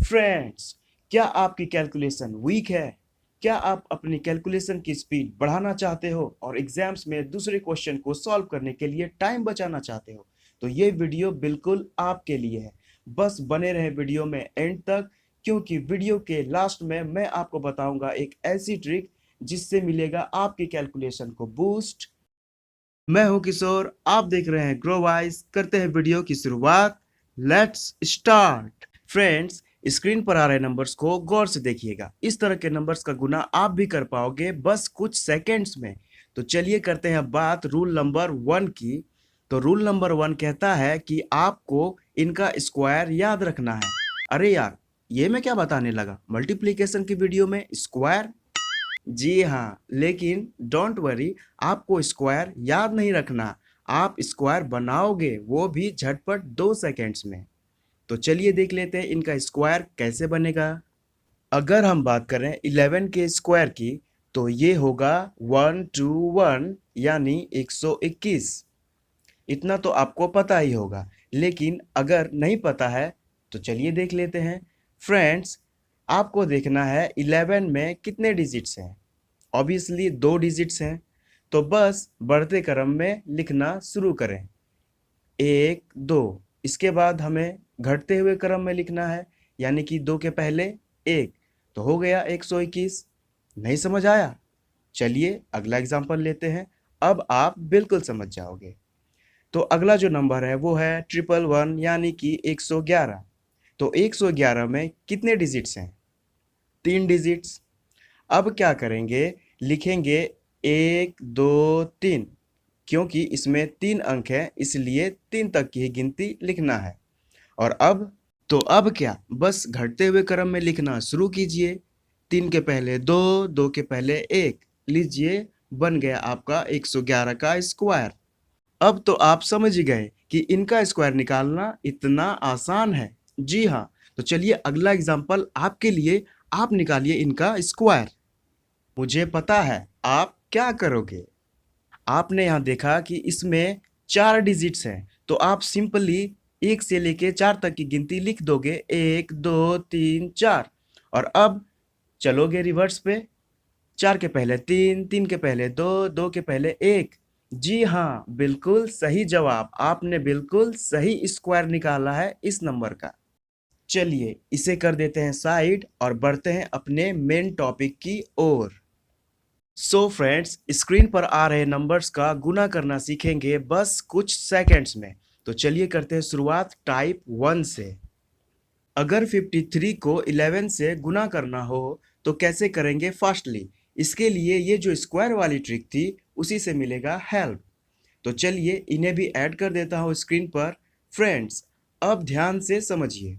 Friends, क्या आपकी calculation week है? क्या आप अपनी कैलकुलेशन की स्पीड बढ़ाना चाहते हो और एग्जाम्स में दूसरे क्वेश्चन को सॉल्व करने के लिए टाइम बचाना चाहते हो? तो ये वीडियो बिल्कुल आपके लिए है। बस बने रहे वीडियो में एंड तक, क्योंकि वीडियो के लास्ट में मैं आपको बताऊंगा एक ऐसी ट्रिक जिससे मिलेगा आपकी कैलकुलेशन को बूस्ट। मैं हूं किशोर, आप देख रहे हैं ग्रो वाइज। करते हैं वीडियो की शुरुआत। Let's start. फ्रेंड्स, स्क्रीन पर आ रहे नंबर्स को गौर से देखिएगा। इस तरह के नंबर्स का गुना आप भी कर पाओगे बस कुछ सेकंड्स में। तो चलिए करते हैं बात रूल नंबर 1 की। तो रूल नंबर 1 कहता है कि आपको इनका स्क्वायर याद रखना है। अरे यार, ये मैं क्या बताने लगा, मल्टीप्लिकेशन की वीडियो में स्क्वायर? जी हाँ, लेकिन डोंट वरी, आपको स्क्वायर याद नहीं रखना। आप स्क्वायर बनाओगे, वो भी झटपट 2 सेकेंड्स में। तो चलिए देख लेते हैं इनका स्क्वायर कैसे बनेगा। अगर हम बात करें 11 के स्क्वायर की, तो ये होगा 121 यानी 121। इतना तो आपको पता ही होगा, लेकिन अगर नहीं पता है तो चलिए देख लेते हैं। फ्रेंड्स, आपको देखना है 11 में कितने डिजिट्स हैं। ऑब्वियसली 2 डिजिट्स हैं, तो बस बढ़ते क्रम में लिखना शुरू करें। 1 2, इसके बाद हमें घटते हुए क्रम में लिखना है, यानी कि 2 के पहले 1, तो हो गया 121। नहीं समझ आया? चलिए अगला एग्जांपल लेते हैं, अब आप बिल्कुल समझ जाओगे। तो अगला जो नंबर है वो है 111 यानी कि 111। तो 111 में कितने डिजिट्स हैं? 3 डिजिट्स। अब क्या करेंगे, लिखेंगे 1 2 3, क्योंकि इसमें 3 अंक हैं, इसलिए 3 तक की ही गिनती लिखना है। और अब क्या, बस घटते हुए क्रम में लिखना शुरू कीजिए। 3 के पहले 2, 2 के पहले 1, लीजिए बन गया आपका 111 का स्क्वायर। अब तो आप समझ गए कि इनका स्क्वायर निकालना इतना आसान है। जी हाँ, तो चलिए अगला एग्जाम्पल आपके लिए, आप निकालिए इनका स्क्वायर। मुझे पता है आप क्या करोगे। आपने यहाँ देखा कि इसमें 4 डिजिट्स हैं, तो आप सिंपली 1 से लेके 4 तक की गिनती लिख दोगे, 1 2 3 4। और अब चलोगे रिवर्स पे, 4 के पहले 3, 3 के पहले 2, 2 के पहले 1। जी हाँ, बिल्कुल सही जवाब, आपने बिल्कुल सही स्क्वायर निकाला है इस नंबर का। चलिए इसे कर देते हैं साइड और बढ़ते हैं अपने मेन टॉपिक की ओर। सो फ्रेंड्स, स्क्रीन पर आ रहे नंबर्स का गुना करना सीखेंगे बस कुछ सेकंड्स में। तो चलिए करते हैं शुरुआत टाइप 1 से। अगर 53 को 11 से गुना करना हो तो कैसे करेंगे फास्टली? इसके लिए ये जो स्क्वायर वाली ट्रिक थी उसी से मिलेगा हेल्प। तो चलिए इन्हें भी ऐड कर देता हूँ स्क्रीन पर। फ्रेंड्स, अब ध्यान से समझिए।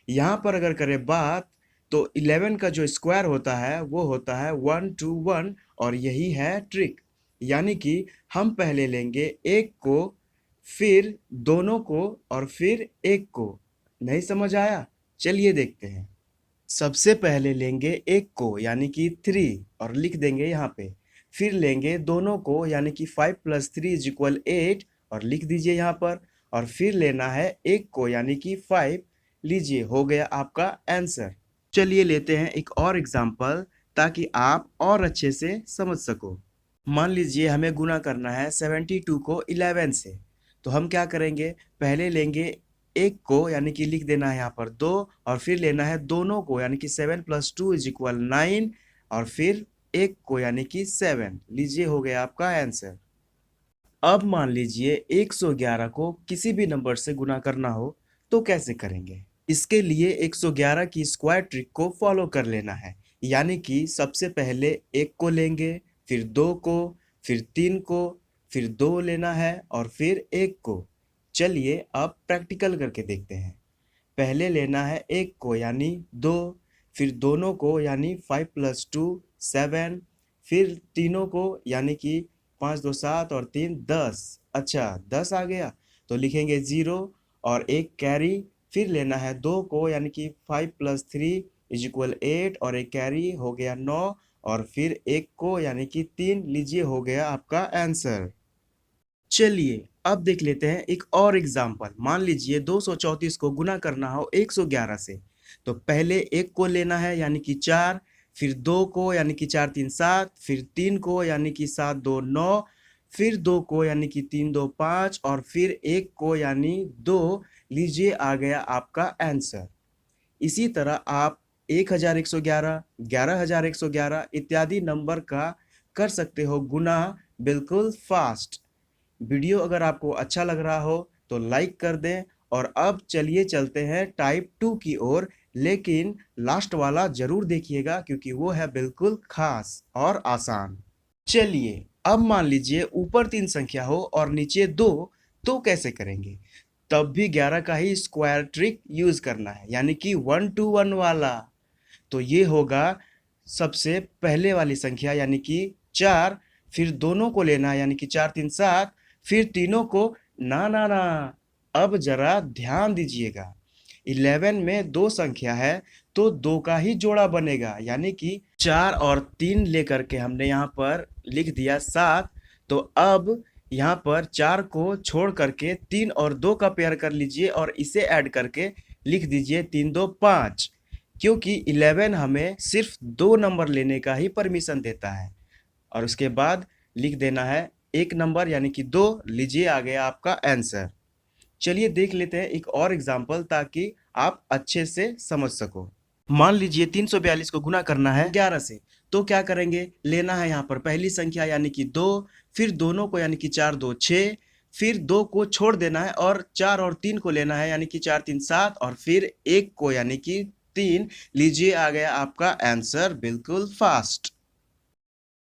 यहाँ पर अगर करें बात, तो 11 का जो स्क्वायर होता है वो होता है 121, और यही है ट्रिक। यानी कि हम पहले लेंगे एक को, फिर दोनों को, और फिर एक को। नहीं समझ आया? चलिए देखते हैं। सबसे पहले लेंगे एक को यानी कि 3, और लिख देंगे यहाँ पे। फिर लेंगे दोनों को यानी कि 5 + 3 = 8, और लिख दीजिए यहाँ पर। और फिर लेना है एक को यानी कि 5, लीजिए हो गया आपका आंसर। चलिए लेते हैं एक और एग्जाम्पल, ताकि आप और अच्छे से समझ सको। मान लीजिए हमें गुना करना है 72 को 11 से। तो हम क्या करेंगे, पहले लेंगे एक को यानी कि लिख देना है यहाँ पर 2, और फिर लेना है दोनों को यानी कि 7 + 2 = 9, और फिर एक को यानी कि 7, लीजिए हो गया आपका आंसर। अब मान लीजिए 111 को किसी भी नंबर से गुना करना हो तो कैसे करेंगे? इसके लिए 111 की स्क्वायर ट्रिक को फॉलो कर लेना है। यानी कि सबसे पहले एक को लेंगे, फिर दो को, फिर 3 को, फिर 2 लेना है, और फिर एक को। चलिए अब प्रैक्टिकल करके देखते हैं। पहले लेना है एक को यानी 2, फिर दोनों को यानी 5 + 2 7, फिर तीनों को यानी कि 5 2 7 और 3 10। अच्छा, 10 आ गया तो लिखेंगे 0 और एक कैरी। फिर लेना है 2 को यानी कि 5 + 3 = 8, और एक कैरी हो गया 9, और फिर एक को यानी कि 3, लीजिए हो गया आपका आंसर। चलिए अब देख लेते हैं एक और एग्जाम्पल। मान लीजिए 234 को गुना करना हो 111 से। तो पहले 1 को लेना है यानी कि 4, फिर 2 को यानी कि 4 3 7, फिर 3 को यानी कि 7 2 9, फिर 2 को यानी कि 3 2 5 और फिर 1 को यानी 2। लीजिए आ गया आपका आंसर। इसी तरह आप 1111, 11111 इत्यादि नंबर का कर सकते हो गुना बिल्कुल फास्ट। वीडियो अगर आपको अच्छा लग रहा हो तो लाइक कर दें। और अब चलिए चलते हैं टाइप 2 की ओर, लेकिन लास्ट वाला जरूर देखिएगा क्योंकि वो है बिल्कुल खास और आसान। चलिए अब मान लीजिए ऊपर 3 संख्या हो और नीचे 2, तो कैसे करेंगे? तब भी 11 का ही स्क्वायर ट्रिक यूज करना है यानी कि 1 to 1 वाला। तो ये होगा सबसे पहले वाली संख्या यानी कि 4, फिर दोनों को लेना है यानी कि 4 3 7, फिर तीनों को। ना ना ना, अब जरा ध्यान दीजिएगा। 11 में 2 संख्या है तो 2 का ही जोड़ा बनेगा यानी कि 4 और 3 लेकर के हमने यहाँ पर लिख दिया 7। तो अब यहाँ पर 4 को छोड़ करके 3 और 2 का पेयर कर लीजिए और इसे ऐड करके लिख दीजिए 3 2 5, क्योंकि 11 हमें सिर्फ 2 नंबर लेने का ही परमिशन देता है। और उसके बाद लिख देना है एक नंबर यानी कि 2। लीजिए आ गया आपका आंसर। चलिए देख लेते हैं एक और एग्जाम्पल ताकि आप अच्छे से समझ सको। मान लीजिए 342 को गुना करना है 11 से, तो क्या करेंगे? लेना है यहाँ पर पहली संख्या यानी कि 2, फिर दोनों को यानी कि 4 2 6, फिर 2 को छोड़ देना है और 4 और 3 को लेना है यानी कि 4 3 7 और फिर 1 को यानी कि 3। लीजिए आ गया आपका आंसर बिल्कुल फास्ट।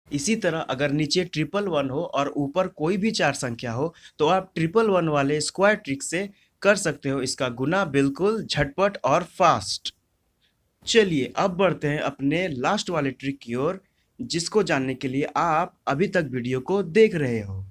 इसी तरह अगर नीचे 111 हो और ऊपर कोई भी 4 संख्या हो तो आप 111 वाले स्क्वायर ट्रिक से कर सकते हो इसका गुना बिल्कुल झटपट और फास्ट। चलिए अब बढ़ते हैं अपने लास्ट वाले ट्रिक की ओर, जिसको जानने के लिए आप अभी तक वीडियो को देख रहे हो।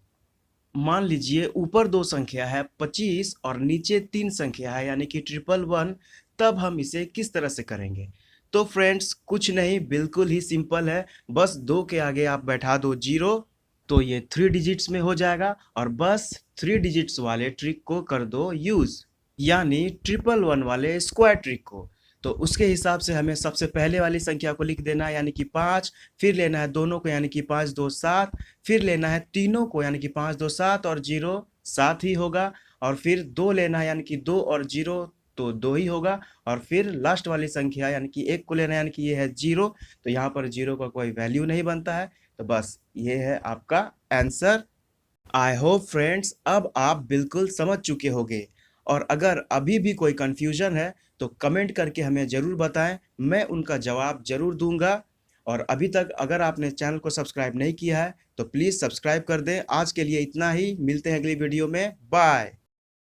मान लीजिए ऊपर 2 संख्या है 25 और नीचे 3 संख्या है यानी कि 111। तब हम इसे किस तरह से करेंगे? तो फ्रेंड्स कुछ नहीं, बिल्कुल ही सिंपल है। बस 2 के आगे आप बैठा दो 0, तो ये 3 डिजिट्स में हो जाएगा और बस 3 डिजिट्स वाले ट्रिक को कर दो यूज, यानी 111 वाले स्क्वायर ट्रिक को। तो उसके हिसाब से हमें सबसे पहले वाली संख्या को लिख देना है यानी कि 5, फिर लेना है दोनों को यानी कि 5 2 7, फिर लेना है तीनों को यानी कि 5 2 7 और 0 7 ही होगा, और फिर 2 लेना है यानी कि 2 और 0 तो 2 ही होगा, और फिर लास्ट वाली संख्या यानी कि 1 को लेना है यानी कि ये है 0, तो यहाँ पर 0 का कोई वैल्यू नहीं बनता है। तो बस ये है आपका आंसर। आई होप फ्रेंड्स अब आप बिल्कुल समझ चुके होंगे, और अगर अभी भी कोई कंफ्यूजन है तो कमेंट करके हमें ज़रूर बताएं, मैं उनका जवाब ज़रूर दूंगा। और अभी तक अगर आपने चैनल को सब्सक्राइब नहीं किया है तो प्लीज़ सब्सक्राइब कर दें। आज के लिए इतना ही, मिलते हैं अगली वीडियो में। बाय।